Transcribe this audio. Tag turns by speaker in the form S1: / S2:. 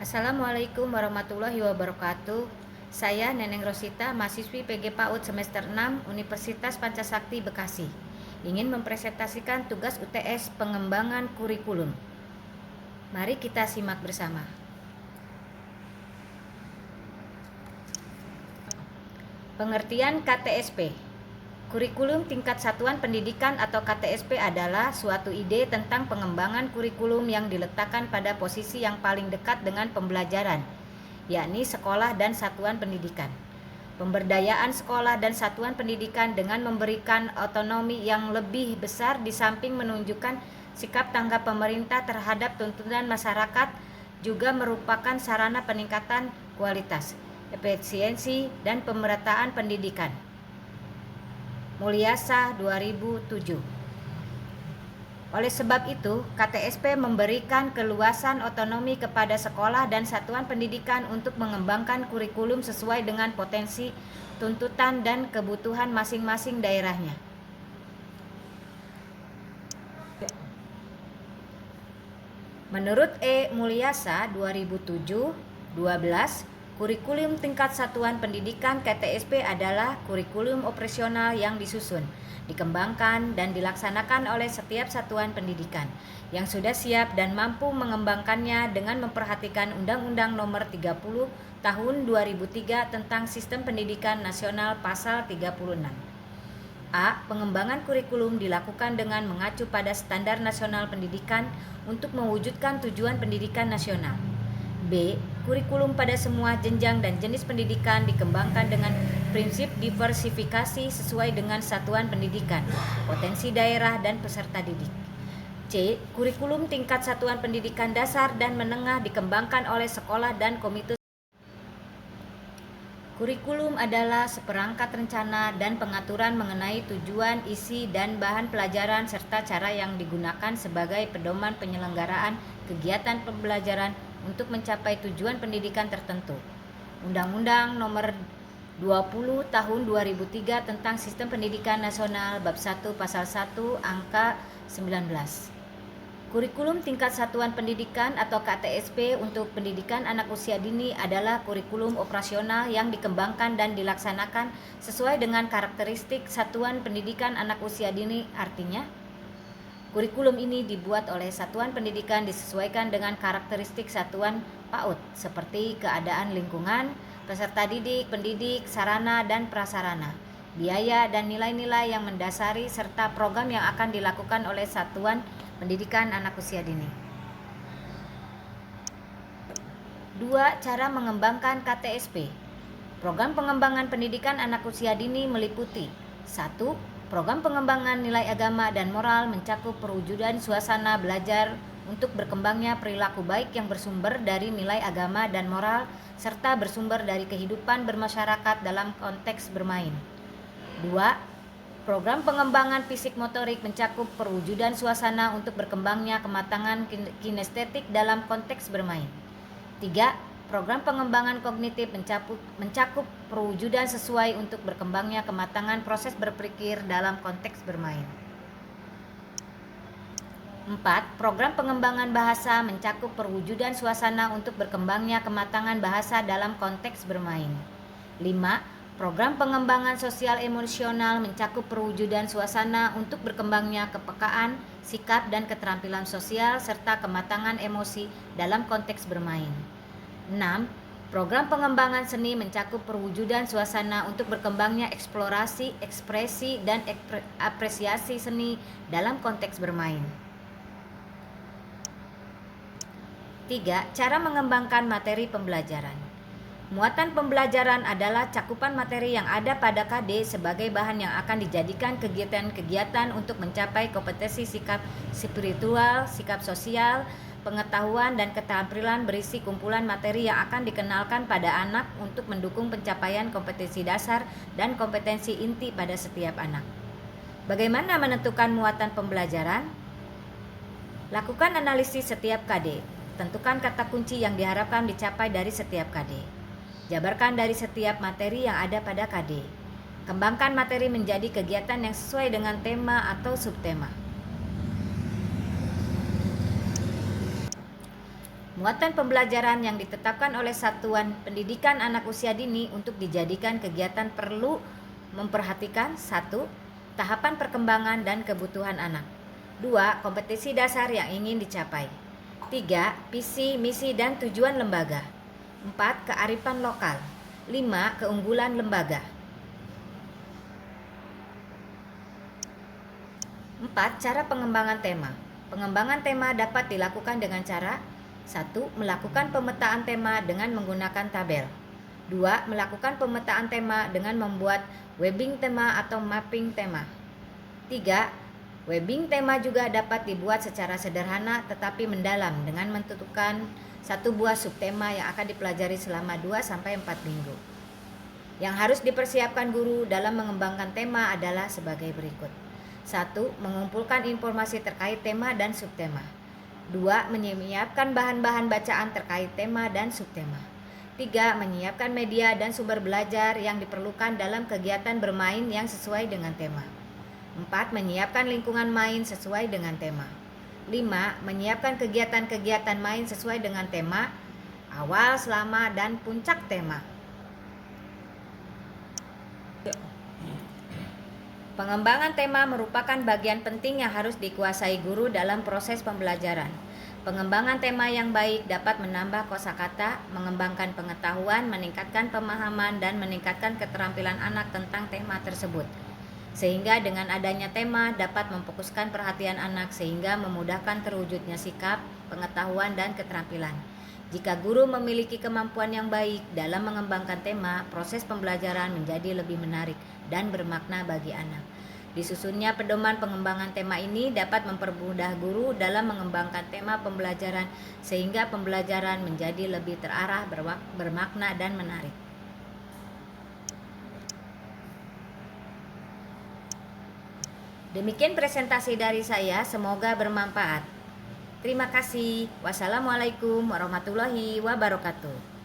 S1: Assalamualaikum warahmatullahi wabarakatuh. Saya Neneng Rosita, mahasiswi PG PAUD semester 6 Universitas Pancasakti Bekasi. Ingin mempresentasikan tugas UTS pengembangan kurikulum. Mari kita simak bersama. Pengertian KTSP. Kurikulum tingkat satuan pendidikan atau KTSP adalah suatu ide tentang pengembangan kurikulum yang diletakkan pada posisi yang paling dekat dengan pembelajaran, yakni sekolah dan satuan pendidikan. Pemberdayaan sekolah dan satuan pendidikan dengan memberikan otonomi yang lebih besar di samping menunjukkan sikap tanggap pemerintah terhadap tuntutan masyarakat juga merupakan sarana peningkatan kualitas, efisiensi, dan pemerataan pendidikan. Mulyasa 2007. Oleh sebab itu, KTSP memberikan keluasan otonomi kepada sekolah dan satuan pendidikan untuk mengembangkan kurikulum sesuai dengan potensi, tuntutan, dan kebutuhan masing-masing daerahnya. Menurut E. Mulyasa 2007-12, kurikulum tingkat satuan pendidikan KTSP adalah kurikulum operasional yang disusun, dikembangkan, dan dilaksanakan oleh setiap satuan pendidikan yang sudah siap dan mampu mengembangkannya dengan memperhatikan Undang-Undang Nomor 30 Tahun 2003 tentang Sistem Pendidikan Nasional Pasal 36. A. Pengembangan kurikulum dilakukan dengan mengacu pada standar nasional pendidikan untuk mewujudkan tujuan pendidikan nasional. B. Kurikulum pada semua jenjang dan jenis pendidikan dikembangkan dengan prinsip diversifikasi sesuai dengan satuan pendidikan, potensi daerah, dan peserta didik. C. Kurikulum tingkat satuan pendidikan dasar dan menengah dikembangkan oleh sekolah dan komite. Kurikulum adalah seperangkat rencana dan pengaturan mengenai tujuan, isi, dan bahan pelajaran serta cara yang digunakan sebagai pedoman penyelenggaraan kegiatan pembelajaran untuk mencapai tujuan pendidikan tertentu. Undang-Undang Nomor 20 Tahun 2003 tentang Sistem Pendidikan Nasional Bab 1 Pasal 1 Angka 19. Kurikulum tingkat satuan pendidikan atau KTSP untuk pendidikan anak usia dini adalah kurikulum operasional yang dikembangkan dan dilaksanakan sesuai dengan karakteristik satuan pendidikan anak usia dini. Artinya, kurikulum ini dibuat oleh satuan pendidikan disesuaikan dengan karakteristik satuan PAUD seperti keadaan lingkungan, peserta didik, pendidik, sarana dan prasarana, biaya dan nilai-nilai yang mendasari serta program yang akan dilakukan oleh satuan pendidikan anak usia dini. 2. Cara mengembangkan KTSP. Program pengembangan pendidikan anak usia dini meliputi 1. Program pengembangan nilai agama dan moral mencakup perwujudan suasana belajar untuk berkembangnya perilaku baik yang bersumber dari nilai agama dan moral serta bersumber dari kehidupan bermasyarakat dalam konteks bermain. 2. Program pengembangan fisik motorik mencakup perwujudan suasana untuk berkembangnya kematangan kinestetik dalam konteks bermain. 3. Program pengembangan kognitif mencakup perwujudan sesuai untuk berkembangnya kematangan proses berpikir dalam konteks bermain. 4. Program pengembangan bahasa mencakup perwujudan suasana untuk berkembangnya kematangan bahasa dalam konteks bermain. 5. Program pengembangan sosial emosional mencakup perwujudan suasana untuk berkembangnya kepekaan, sikap, dan keterampilan sosial serta kematangan emosi dalam konteks bermain. 6. Program pengembangan seni mencakup perwujudan suasana untuk berkembangnya eksplorasi, ekspresi, dan apresiasi seni dalam konteks bermain. 3. Cara mengembangkan materi pembelajaran. Muatan pembelajaran adalah cakupan materi yang ada pada KD sebagai bahan yang akan dijadikan kegiatan-kegiatan untuk mencapai kompetensi sikap spiritual, sikap sosial, pengetahuan, dan keterampilan berisi kumpulan materi yang akan dikenalkan pada anak untuk mendukung pencapaian kompetensi dasar dan kompetensi inti pada setiap anak. Bagaimana menentukan muatan pembelajaran? Lakukan analisis setiap KD. Tentukan kata kunci yang diharapkan dicapai dari setiap KD. Jabarkan dari setiap materi yang ada pada KD. Kembangkan materi menjadi kegiatan yang sesuai dengan tema atau subtema. Muatan pembelajaran yang ditetapkan oleh Satuan Pendidikan Anak Usia Dini untuk dijadikan kegiatan perlu memperhatikan 1. Tahapan perkembangan dan kebutuhan anak. 2. Kompetisi dasar yang ingin dicapai. 3. Visi, misi, dan tujuan lembaga. 4. Kearifan lokal. 5. Keunggulan lembaga. 4. Cara pengembangan tema. Pengembangan tema dapat dilakukan dengan cara 1. Melakukan pemetaan tema dengan menggunakan tabel. 2. Melakukan pemetaan tema dengan membuat webbing tema atau mapping tema. 3. Webbing tema juga dapat dibuat secara sederhana tetapi mendalam dengan menentukan satu buah subtema yang akan dipelajari selama 2-4 minggu. Yang harus dipersiapkan guru dalam mengembangkan tema adalah sebagai berikut. 1. Mengumpulkan informasi terkait tema dan subtema. 2. Menyiapkan bahan-bahan bacaan terkait tema dan subtema. 3. Menyiapkan media dan sumber belajar yang diperlukan dalam kegiatan bermain yang sesuai dengan tema. 4. Menyiapkan lingkungan main sesuai dengan tema. 5. Menyiapkan kegiatan-kegiatan main sesuai dengan tema, awal, selama, dan puncak tema. Pengembangan tema merupakan bagian penting yang harus dikuasai guru dalam proses pembelajaran. Pengembangan tema yang baik dapat menambah kosakata, mengembangkan pengetahuan, meningkatkan pemahaman, dan meningkatkan keterampilan anak tentang tema tersebut. Sehingga dengan adanya tema dapat memfokuskan perhatian anak sehingga memudahkan terwujudnya sikap, pengetahuan, dan keterampilan. Jika guru memiliki kemampuan yang baik dalam mengembangkan tema, proses pembelajaran menjadi lebih menarik dan bermakna bagi anak. Disusunnya pedoman pengembangan tema ini dapat mempermudah guru dalam mengembangkan tema pembelajaran sehingga pembelajaran menjadi lebih terarah, bermakna, dan menarik. Demikian presentasi dari saya, semoga bermanfaat. Terima kasih. Wassalamualaikum warahmatullahi wabarakatuh.